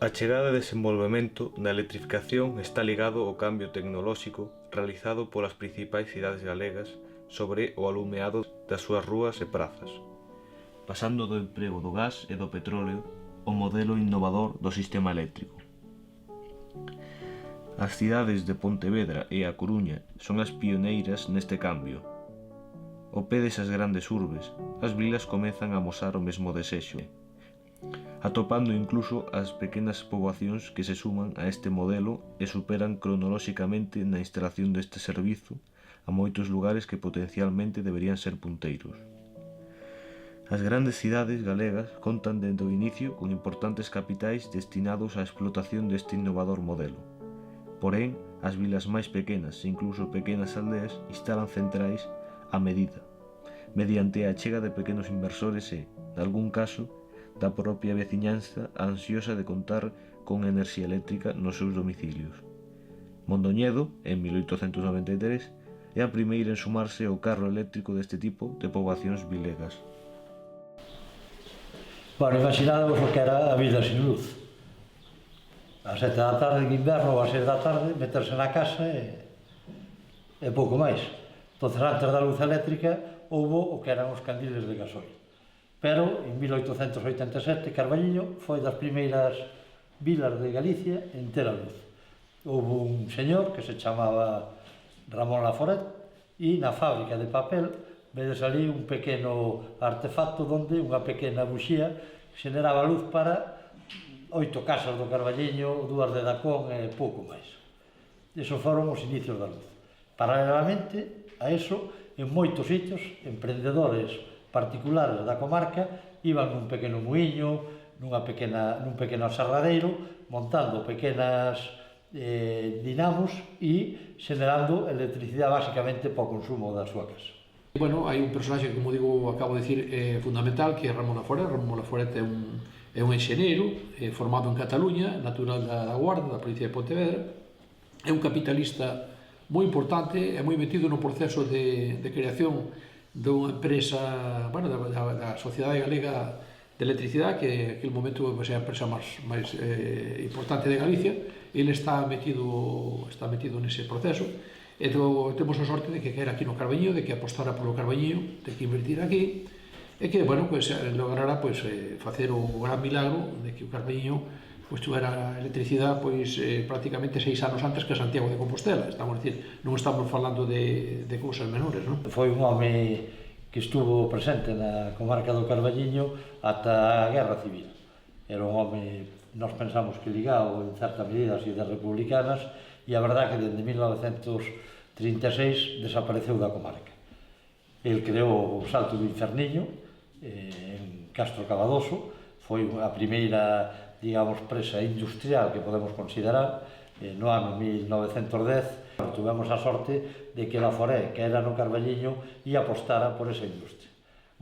A chegada e desenvolvemento da electrificación está ligado ao cambio tecnolóxico realizado polas principais cidades galegas sobre o alumeado das súas rúas e prazas, pasando do emprego do gas e do petróleo ao modelo innovador do sistema eléctrico. As cidades de Pontevedra e A Coruña son as pioneiras neste cambio. Ao pé desas grandes urbes, as vilas comezan a amosar o mesmo desexo, atopando incluso as pequenas poboacións que se suman a este modelo e superan cronolóxicamente na instalación deste servizo a moitos lugares que potencialmente deberían ser punteiros. As grandes cidades galegas contan dende o inicio con importantes capitais destinados á explotación deste innovador modelo. Porén, as vilas máis pequenas e incluso pequenas aldeas instalan centrais a medida, mediante a achega de pequenos inversores e, nalgún caso, da propia veciñanza ansiosa de contar con enerxía eléctrica nos seus domicilios. Mondoñedo, en 1893, é a primeira en sumarse ao carro eléctrico deste tipo de poboacións vilegas. Bueno, imaginadevos o que era a vida sin luz. Ás 7 da tarde en inverno ou ás 6 da tarde meterse na casa e pouco máis. Entonces, antes da luz eléctrica houve o que eran os candiles de gasoil. Pero, en 1887, Carballiño foi das primeiras vilas de Galicia en ter a luz. Houve un señor que se chamaba Ramón Laforet e na fábrica de papel vedes ali un pequeno artefacto onde unha pequena buxía xeneraba luz para 8 casas do Carballiño, 2 de Dacón e pouco máis. Esos foron os inicios da luz. Paralelamente a eso, en moitos sitios, emprendedores particulares da comarca iban nun pequeno muiño, nun pequeno aserradeiro, montando pequenas dinamos e xenerando electricidade basicamente para o consumo da súa casa. Bueno, hai un personaxe que, como digo, acabo de dicir, fundamental, que é Ramón Laforet. Ramón Laforet é un enxeneiro formado en Cataluña, natural da Guarda, da provincia de Pontevedra. É un capitalista moi importante, é moi metido no proceso de creación dunha empresa, bueno, da Sociedade Galega de Electricidade, que en aquel momento é a empresa máis importante de Galicia. Ele está metido nese proceso, e temos a sorte de que era aquí no Carballiño, de que apostara polo Carballiño, de que invertir aquí, e que, bueno, lograra facer o gran milagro de que o Carballiño tuvera electricidade prácticamente 6 anos antes que Santiago de Compostela. Estamos a dicir, non estamos falando de cousas menores, non? Foi un home que estuvo presente na comarca do Carballiño ata a Guerra Civil. Era un home, nós pensamos que ligado en certa medida ás ideas republicanas, e a verdade que dende 1936 desapareceu da comarca. El creou o Salto do Inferniño en Castro Cavadoso, foi a primeira, digamos, presa industrial que podemos considerar. No ano 1910 tuvemos a sorte de que Laforet, que era no Carballiño, e apostara por esa industria.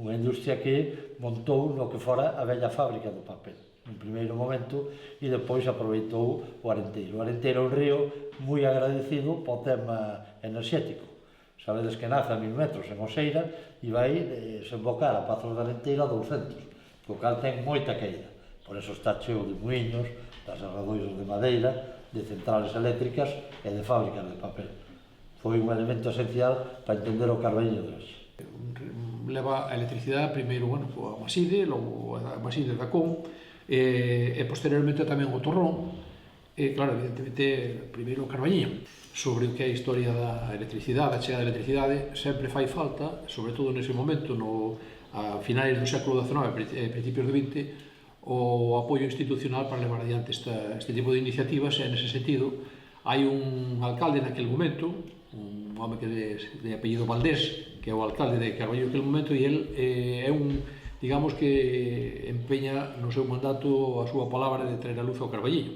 Unha industria que montou no que fora a vella fábrica do papel, en primeiro momento, e depois aproveitou o Arenteiro. O Arenteiro é un río moi agradecido po tema enerxético. Sabedes que nace a 1000 metros en Oseira e vai desembocar a Pazos de Arenteiro a 200, o cal ten moita queira. Por eso está cheo de muiños, de aserradoiros de madeira, de centrales eléctricas e de fábricas de papel. Foi un elemento esencial para entender o Carballiño de hoxe. Leva a electricidade primeiro, bueno, a Maside, logo a Maside da Con, e posteriormente tamén o Torrón, e claro, evidentemente, primeiro o Carballiño. Sobre o que é a historia da electricidade, a chega da electricidade, sempre fai falta, sobre todo nese momento, a finais do século XIX e principios do XX, o apoio institucional para levar adiante este tipo de iniciativas. E nese sentido hai un alcalde naquele momento, un home que de apellido Valdés, que é o alcalde de Carballiño naquele momento, e el é digamos que empeña no seu mandato a súa palabra de traer a luz ao Carballiño.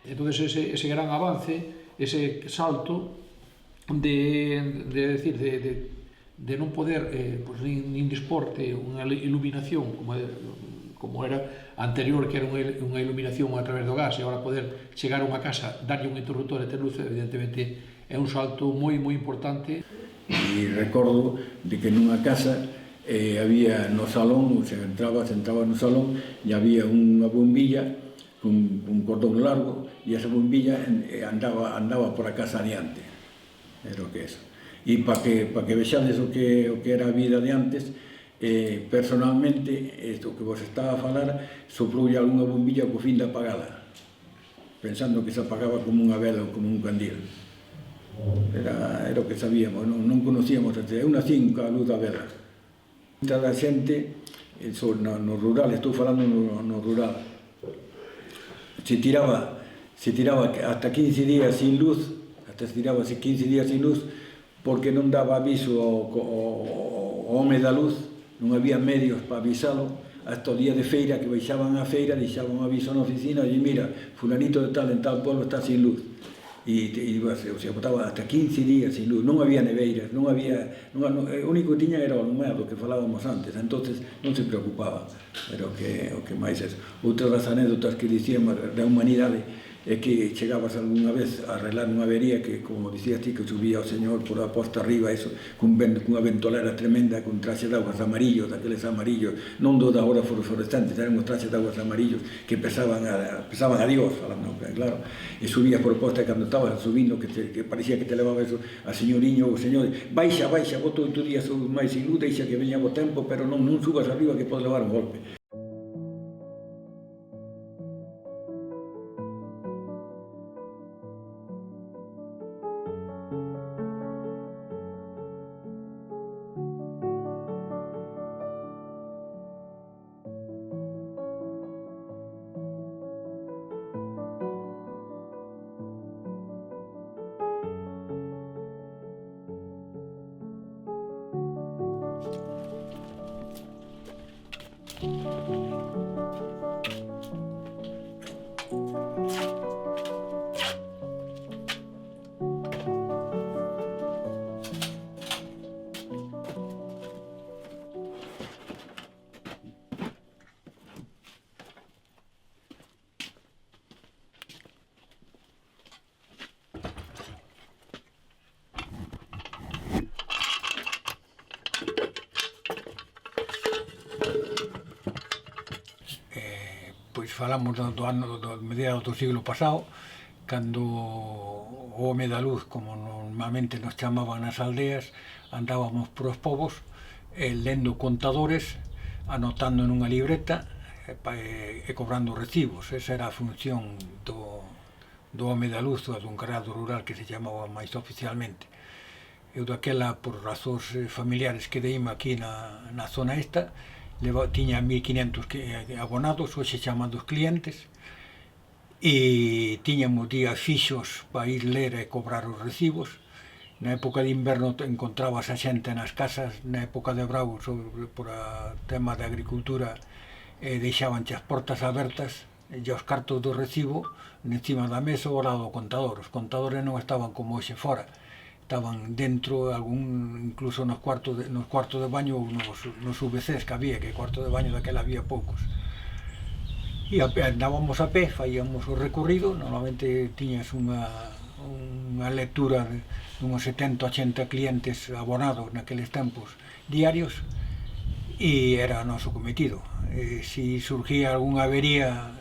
Entón, ese gran avance, ese salto de non poder nin dispor de unha iluminación como era anterior, que era unha iluminación a través do gas, e agora poder chegar a unha casa, darlle un interruptor e ter luz, evidentemente é un salto moi importante. E recordo de que nunha casa había no salón, se entraba no salón, e había unha bombilla cun cordón largo, e esa bombilla andaba por a casa adiante. Era o que é eso. E para que vexades o que era a vida de antes, personalmente, isto que vos estaba a falar, soploulle algunha bombilla co fin de apagala, pensando que se apagaba como unha vela ou como un candil. Era o que sabíamos, non conocíamos, eu nacín coa luz da vela. Muita da xente, no rural, estou falando no rural, se tiraba hasta 15 días sin luz, porque non daba aviso ao home da luz, non había medios para avisalo, hasta o día de feira, que baixaban a feira, deixaban un aviso na oficina, e mira, fulanito de tal, en tal pueblo está sin luz. O sea, botaba hasta 15 días sin luz, non había neveiras, o único que tiña era o alumbrado, que falábamos antes, entonces non se preocupaba, era o que máis é. Outra das anécdotas que dicíamos da humanidade é que chegabas algunha vez a arreglar unha avería que, como dicías ti, que subía o señor por a posta arriba, eso, cunha ventolera tremenda, con traxe de aguas amarillos, daqueles amarillos, non do da hora fluorescentes, eran os traxes de aguas amarillos que pesaban a Dios, falando, claro, e subías por a posta, e cando estabas subindo, que parecía que te levaba eso, a señoriño, o señor, baixa, boto 8 días máis sin luz, deixa que veña o tempo, pero non subas arriba que pode levar un golpe. Pois falamos do ano do mediados do siglo pasado, cando o home da luz, como normalmente nos chamaban nas aldeas, andábamos por os povos lendo contadores, anotando nunha libreta e cobrando recibos. Esa era a función do home da luz, ou do encargado rural, que se chamaba máis oficialmente. Eu daquela, por razóns familiares, quedeime aquí na zona esta, tiña 1500 abonados, hoxe chamados clientes, e tiñamos días fixos para ir ler e cobrar os recibos. Na época de inverno encontrabas a xente nas casas, na época de brao, por a tema de agricultura, deixabanche as portas abertas e os cartos do recibo encima da mesa ao lado do contador. Os contadores non estaban como hoxe fora, estaban dentro, incluso nos cuartos de baño ou nos UVCs que había, que cuarto de baño daquela había poucos. E andábamos a pé, faíamos o recorrido, normalmente tiñas unha lectura de uns 70-80 clientes abonados naqueles tempos diarios, e era o noso cometido. Se surgía algunha avería,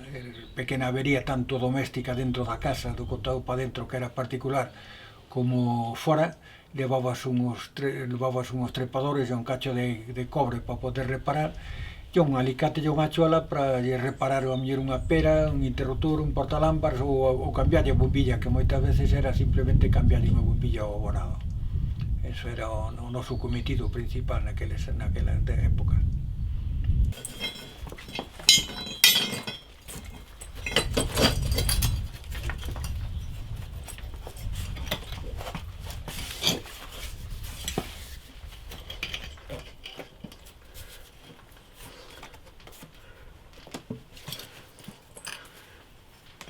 pequena avería, tanto doméstica dentro da casa, do contado para dentro, que era particular, como fora, levabas unhos trepadores e un cacho de cobre para poder reparar, e un alicate e unha chola para reparar a mellor unha pera, un interruptor, un portalámparas, ou cambiarlle a bombilla, que moitas veces era simplemente cambiarlle unha bombilla ao abonado. Eso era o noso cometido principal naquela época.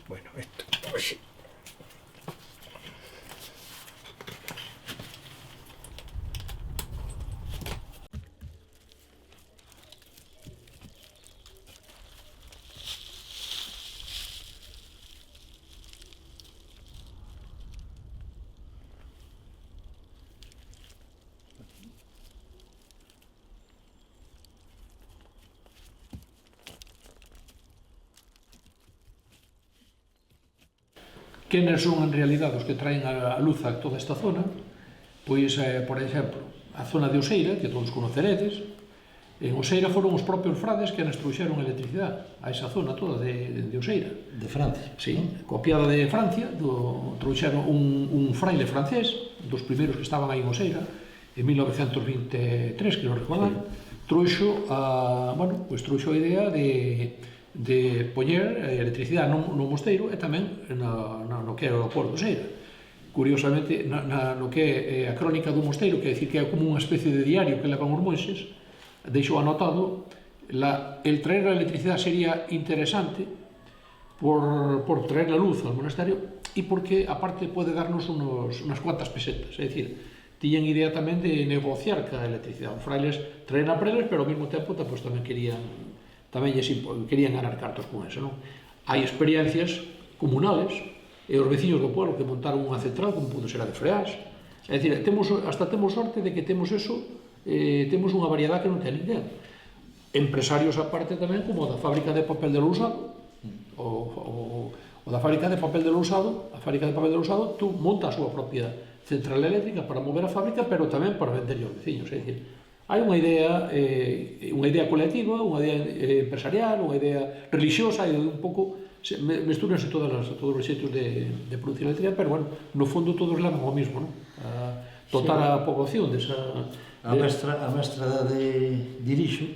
Bueno, esto, pues, Quenes son en realidade os que traen a luz a toda esta zona? Pois, por exemplo, a zona de Oseira, que todos conoceredes. En Oseira foron os propios frades que nos trouxeron electricidade a esa zona toda de Oseira. De Francia. Sí, copiada de Francia, trouxeron un fraile francés, dos primeiros que estaban aí en Oseira, en 1923, que non recordar, trouxo a idea de poñer electricidade no mosteiro e tamén no que é o aeroporto de Oseira. Curiosamente, no que é a crónica do mosteiro, que é dicir que é como unha especie de diario que levan os monxes, deixou anotado el traer a electricidade sería interesante por traer la luz al monasterio e porque aparte pode darnos unas cuantas pesetas, é dicir, tiñan idea tamén de negociar ca electricidade. Os frailes traen a preles, pero ao mesmo tempo pues, tamén querían ganar cartos con eso, non? Hai experiencias comunales e os veciños do pueblo que montaron unha central como pudo ser a de Freás. É dicir, hasta temos sorte de que temos eso, temos unha variedade que non ten ninguén. Empresarios aparte tamén, como da fábrica de papel de Lousado, o da fábrica de papel de Lousado, tú montas a súa propia central eléctrica para mover a fábrica, pero tamén para vender aos veciños. É dicir, hai unha idea colectiva, unha idea empresarial, unha idea religiosa, e un pouco mestúranse todos os xeitos de producir electricidade, pero, bueno, no fondo todos levan ao mismo, non? A dotar a poboación desa... A mestra de Dirixo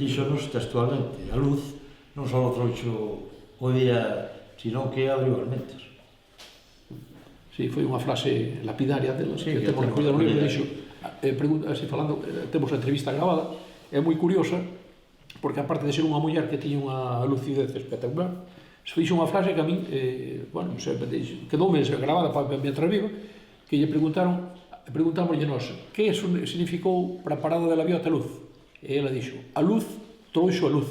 dixonos textualmente: a luz non só trouxo o día, sino que abriu as mentes. Sí, foi unha frase lapidaria delas, que temos recollido no libro. Dixo, así falando, temos a entrevista grabada, é moi curiosa, porque aparte de ser unha muller que tiña unha lucidez espectacular, fixo unha frase que a min, quedoume grabada mientras viva, que lle preguntámoslle nós que significou para a parada de la Biota a luz, e ela dixo: a luz trouxo a luz,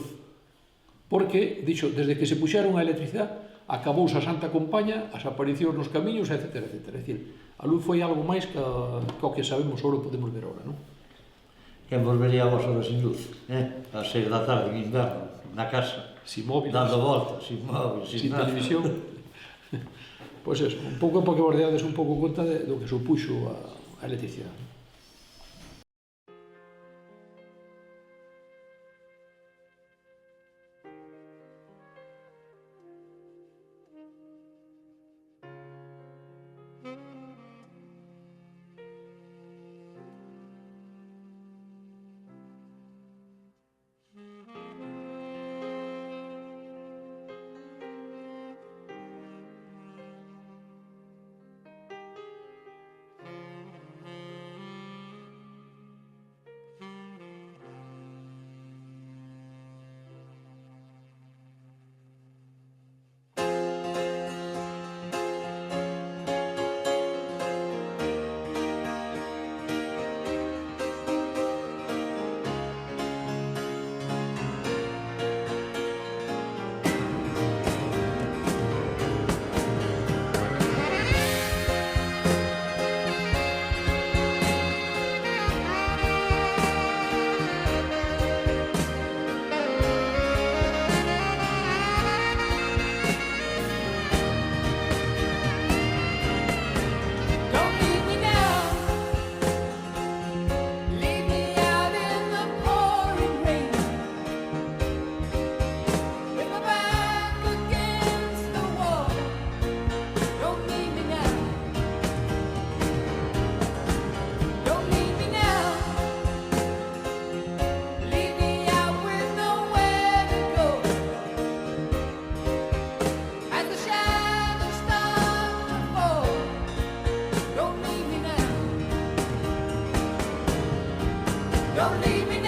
porque, dixo, desde que se puxeron a electricidade acabouse a Santa Compaña, as aparicións nos camiños, etc. É dicir, a luz foi algo máis que o que sabemos agora podemos ver agora, non? Quen volvería a vos horas sin luz, a 6 da tarde en inverno, na casa, sin móviles, dando voltas, sin móvil, sin televisión. Pois eso, un pouco porque vos deades un pouco conta do que supuxo a electricidade. Don't leave me